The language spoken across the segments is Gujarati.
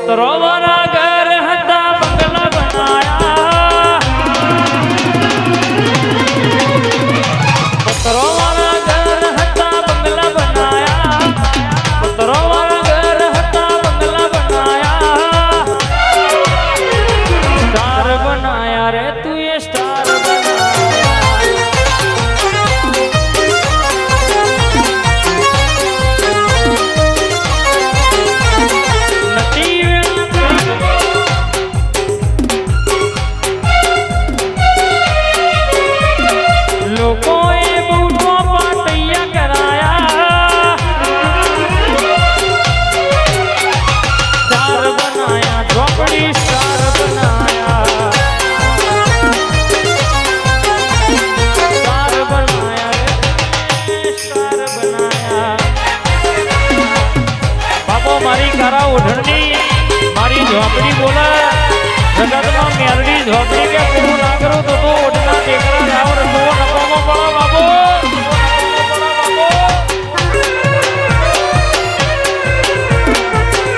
તરોવરા ઘર હતા બંગલા બનાયા તરોવરા ઘર હતા બંગલા બનાયા તરોવરા ઘર હતા બંગલા બનાયા સ્ટાર બનાયા રે તું એ સ્ટાર झोपड़ी बोला जगत में मेरडी झोपड़ी के पूरा ना करो तो उठना टेकरा लाओ रसो नपो पड़ा बाबू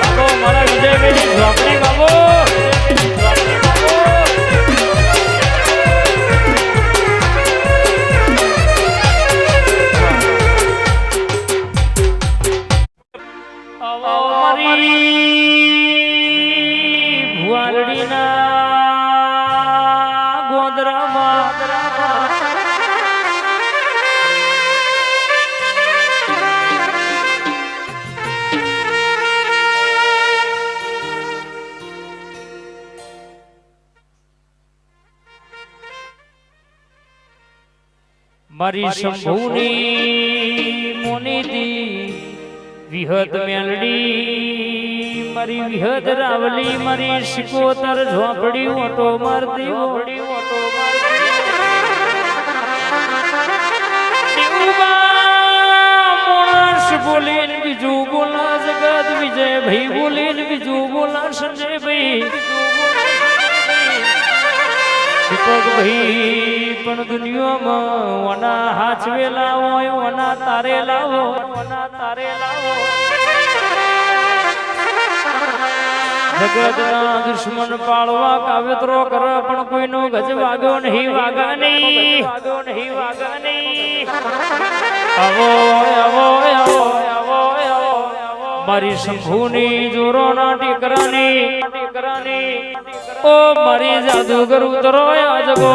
बाबू मारा विजय मेरी झोपड़ी बाबू मारी शंभुनी मोनीदी विहद मेलडी मारी विहद रावली मारी शिकोतर झोपड़ी ओटो मारती मोणस बोलीन बीजू बोला जगत विजय भाई बोलीन बीजू बोला संजय भाई दीपक भाई पण दुनिया में वना हाचवेला होय वना तारेला हो जगत ना दुश्मन पाळवा कावेतरो कर पण कोई नो गज वाग्यो नहीं वागा नहीं आवो मारी शंभुनी जोरोना टेकरानी ओ मारी जादूगर उतरो जगो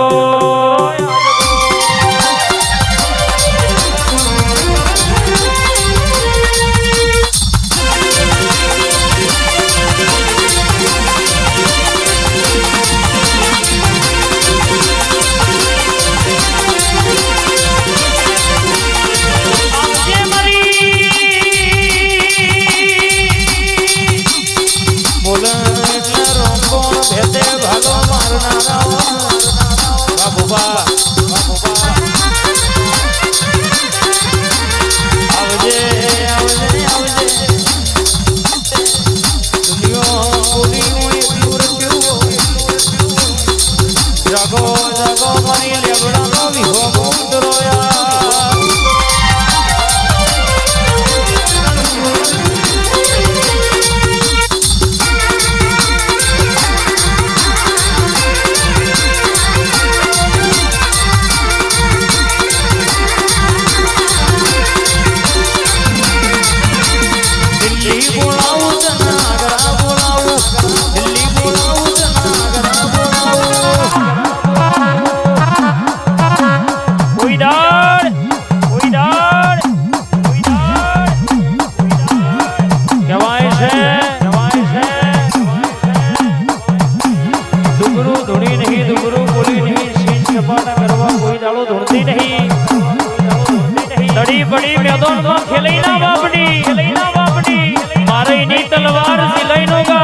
बड़ी मैदान में खेलैना बापड़ी मारे नी तलवार सिलैनोगा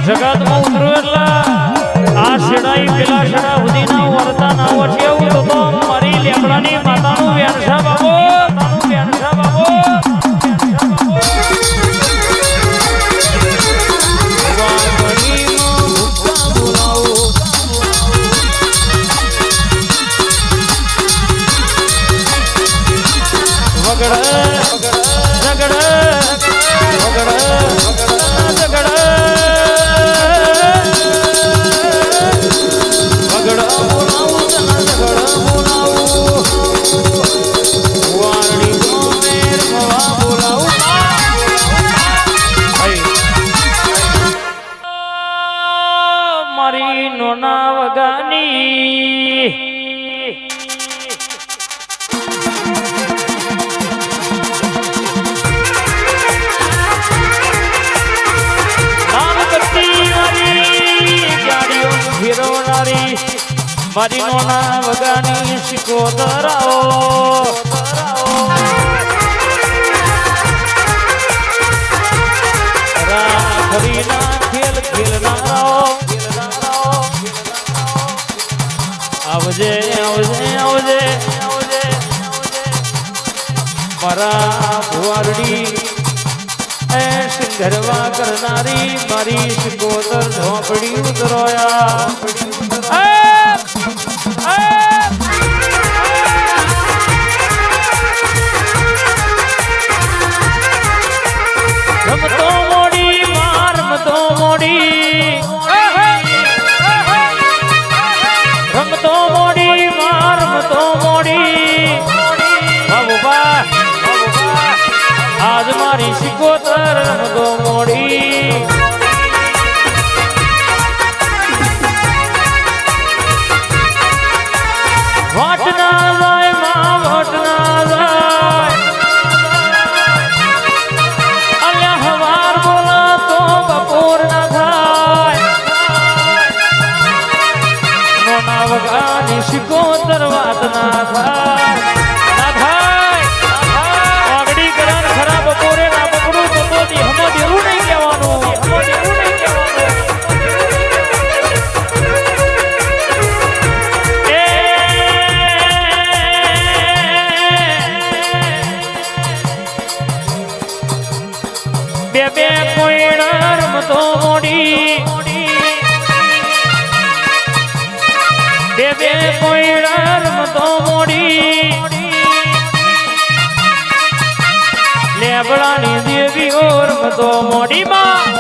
जगत में उतरला आ छेड़ाई पेला छेड़ा हुदीना वरता ना वठेऊ तो मारी लेबड़ानी मातानु व्यानशा बाबू झगड़ा મારી નોના વગાની શિકોતરાઓ રાખડીના ખેલ ખેલનારાઓ આવજે આવજે આવજે આવજે મારા ભુવારડી એ સિંગરવા કરનારી મારી શિકોતર ઝોપડી ઉતરોયા રમતો મોડી માર રમતો મોડી રમતો મોડી માર રમતો મોડી બાબુબા આજ મારી શિકોતર રમતો મોડી વાટ ના જાય માં વાટ ના જાય અલ્યા હવાર બોલા તો બપોર ના થાય નોના વગાની શિકોતર વાત ના થાય ના થાય આગડી કરાર ખરા બપોરે ના પકડું તો તોથી હમ દેવું નહીં કહેવાનું બે બે કોઈના રમતો મોડી બે બે કોઈના રમતો મોડી લેબડાની દેવીઓ રમતો મોડી માં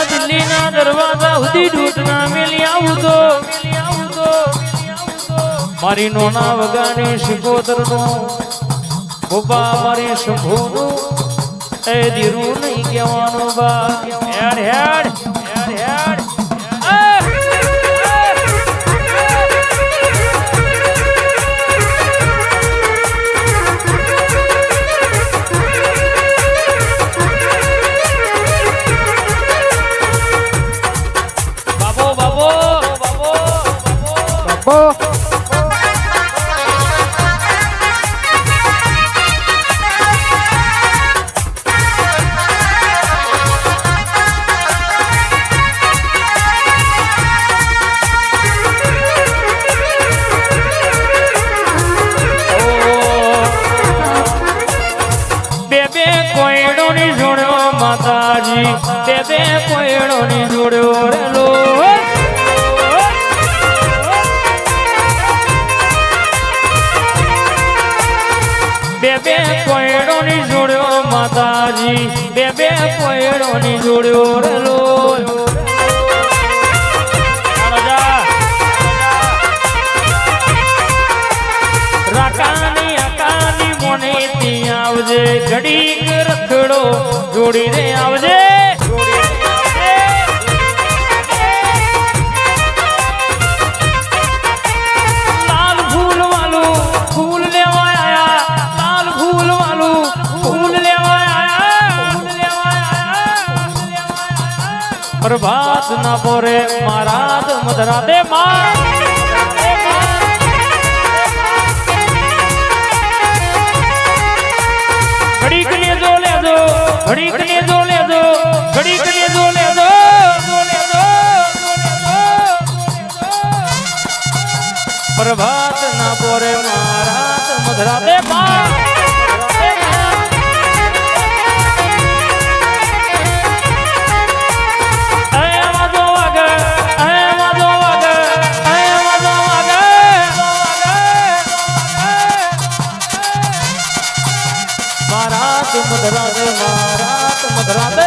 દિલ્હીના દરવાજા સુધી ડૂટના મેલી આવું તો મારી નોના વગાની શિકોતરનો ગોપા મારી શંભુનું એ દીરું નહીં કહેવાનું બા હેડ હેડ હેડ હેડ માતાજી બે બે કોયડો ની જોડ્યો રેલો બે બે કોયડો ની જોડ્યો માતાજી બે બે કોયડો ની જોડ્યો રેલો રાકાની અકાની મોને તી આવજે ઘડીક રખડો જોડી રે આવજે લાલ ફૂલ વાલું ફૂલ લેવા આયા લાલ ફૂલ વાલું ફૂલ લેવા આયા પ્રભાત ના પોરે મારાદ મધરાતે માં ઘડીક લેજો લેજો ઘડીક લેજો લેજો ઘડીક લેજો લેજો પ્રભાત ના પોરે મારાત મધરાતે માં મધરાતે